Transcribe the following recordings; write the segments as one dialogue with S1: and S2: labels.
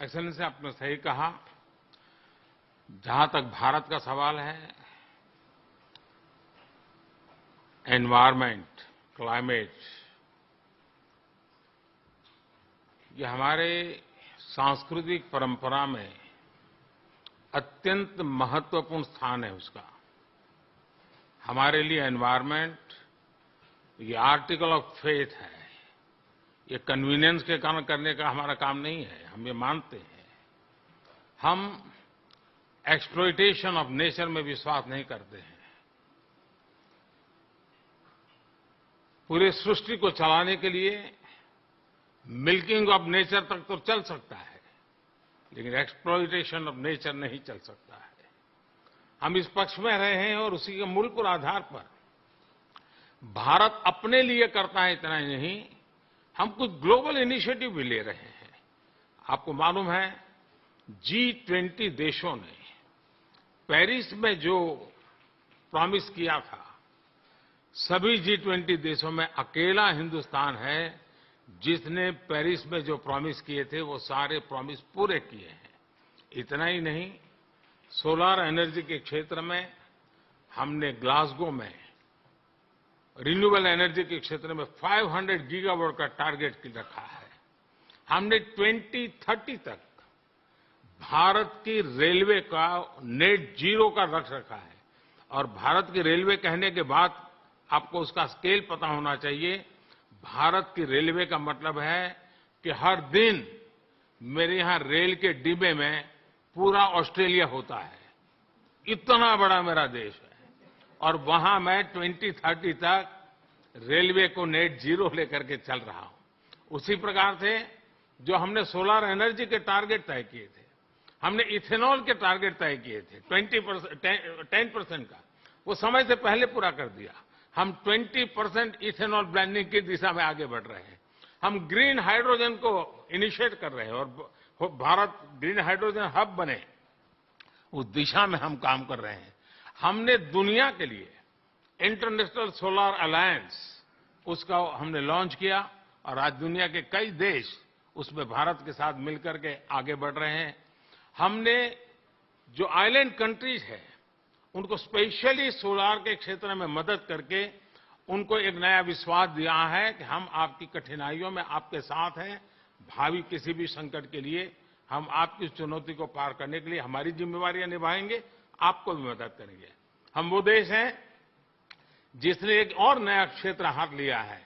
S1: Excellency, आपने सही कहा। जहां तक भारत का सवाल है, एनवायरनमेंट, क्लाइमेट, ये हमारे सांस्कृतिक परंपरा में अत्यंत महत्वपूर्ण स्थान है उसका। हमारे लिए एनवायरनमेंट ये आर्टिकल ऑफ फेथ है। ये कन्वीनियंस के कारण करने का हमारा काम नहीं है, हम ये मानते हैं। हम एक्सप्लॉइटेशन ऑफ नेचर में विश्वास नहीं करते हैं। पूरे सृष्टि को चलाने के लिए मिल्किंग ऑफ नेचर तक तो चल सकता है, लेकिन एक्सप्लॉइटेशन ऑफ नेचर नहीं चल सकता है। हम इस पक्ष में रहे हैं और उसी के मूलभूत आधार पर भारत अपने लिए करता है, इतना ही नहीं, हम कुछ ग्लोबल इनिशिएटिव भी ले रहे हैं। आपको मालूम है, G20 देशों ने पेरिस में जो प्रॉमिस किया था, सभी G20 देशों में अकेला हिंदुस्तान है जिसने पेरिस में जो प्रॉमिस किए थे वो सारे प्रॉमिस पूरे किए हैं। इतना ही नहीं, सोलर एनर्जी के क्षेत्र में हमने ग्लासगो में रिन्यूएबल एनर्जी के क्षेत्र में 500 गीगावाट का टारगेट रखा है। हमने 2030 तक भारत की रेलवे का नेट जीरो का लक्ष्य रखा है। और भारत की रेलवे कहने के बाद आपको उसका स्केल पता होना चाहिए। भारत की रेलवे का मतलब है कि हर दिन मेरे यहां रेल के डिब्बे में पूरा ऑस्ट्रेलिया होता है। इतना बड़ा मेरा देश है और वहां मैं 2030 तक रेलवे को नेट जीरो लेकर के चल रहा हूं। उसी प्रकार से जो हमने सोलर एनर्जी के टारगेट तय किए थे, हमने इथेनॉल के टारगेट तय किए थे 10% का, वो समय से पहले पूरा कर दिया। हम 20% इथेनॉल ब्लेंडिंग की दिशा में आगे बढ़ रहे हैं। हम ग्रीन हाइड्रोजन को इनिशिएट कर रहे हैं और भारत ग्रीन हाइड्रोजन हब बने, उस दिशा में हम काम कर रहे हैं। हमने दुनिया के लिए इंटरनेशनल सोलर अलायंस, उसका हमने लॉन्च किया और आज दुनिया के कई देश उसमें भारत के साथ मिलकर के आगे बढ़ रहे हैं। हमने जो आइलैंड कंट्रीज है उनको स्पेशली सोलार के क्षेत्र में मदद करके उनको एक नया विश्वास दिया है कि हम आपकी कठिनाइयों में आपके साथ हैं। भावी किसी भी संकट के लिए हम आपकी चुनौती को पार करने के लिए हमारी जिम्मेवारियां निभाएंगे, आपको भी मदद करेंगे। हम वो देश हैं जिसने एक और नया क्षेत्र हाथ लिया है।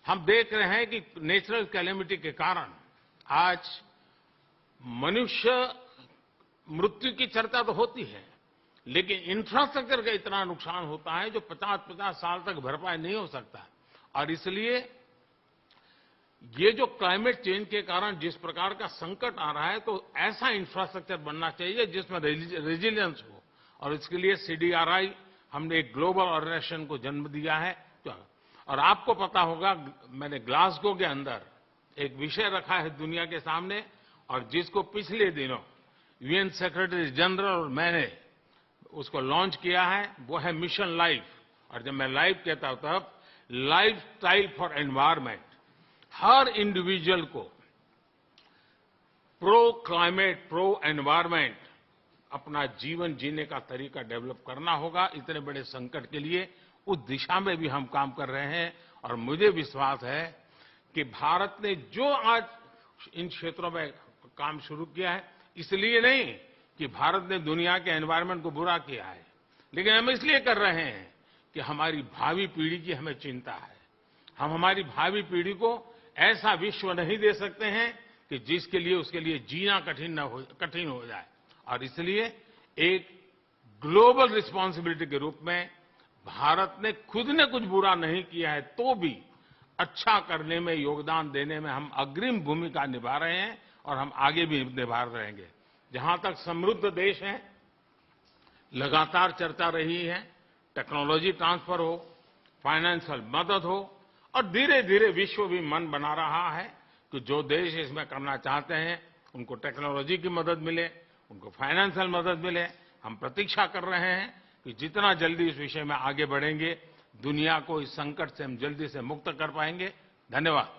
S1: हम देख रहे हैं कि नेचुरल कैलेमिटी के कारण आज मनुष्य मृत्यु की चर्चा तो होती है, लेकिन इंफ्रास्ट्रक्चर का इतना नुकसान होता है जो 50-50 साल तक भरपाई नहीं हो सकता। और इसलिए ये जो क्लाइमेट चेंज के कारण जिस प्रकार का संकट आ रहा है, तो ऐसा इंफ्रास्ट्रक्चर बनना चाहिए जिसमें रेजिलियंस हो। और इसके लिए CDRI हमने एक ग्लोबल ऑर्गेनाइजेशन को जन्म दिया है। और आपको पता होगा, मैंने ग्लासगो के अंदर एक विषय रखा है दुनिया के सामने, और जिसको पिछले दिनों UN सेक्रेटरी जनरल और मैंने उसको लॉन्च किया है, वो है मिशन लाइफ। और जब मैं लाइफ कहता हूं तब life style for environment. Her individual को प्रो क्लाइमेट, प्रो एनवायरनमेंट अपना जीवन जीने का तरीका डेवलप करना होगा। इतने बड़े संकट के लिए उस दिशा में भी हम काम कर रहे हैं। और मुझे विश्वास है कि भारत ने जो आज इन क्षेत्रों में काम शुरू किया है, इसलिए नहीं कि भारत ने दुनिया के एनवायरनमेंट को बुरा किया है, लेकिन हम इसलिए कर रहे हैं कि हमारी भावी पीढ़ी की हमें चिंता है। हम हमारी भावी पीढ़ी को ऐसा विश्व नहीं दे सकते हैं कि जिसके लिए उसके लिए जीना कठिन हो जाए। और इसलिए एक ग्लोबल रिस्पांसिबिलिटी के रूप में भारत ने खुद ने कुछ बुरा नहीं किया है तो भी अच्छा करने में, योगदान देने में हम अग्रिम भूमिका निभा रहे हैं और हम आगे भी निभा रहेंगे। जहां तक समृद्ध देश हैं, लगातार चर्चा रही है, टेक्नोलॉजी ट्रांसफर हो, फाइनेंशियल मदद हो, और धीरे धीरे विश्व भी मन बना रहा है कि जो देश इसमें करना चाहते हैं उनको टेक्नोलॉजी की मदद मिले, उनको फाइनेंशियल मदद मिले। हम प्रतीक्षा कर रहे हैं कि जितना जल्दी इस विषय में आगे बढ़ेंगे, दुनिया को इस संकट से हम जल्दी से मुक्त कर पाएंगे। धन्यवाद।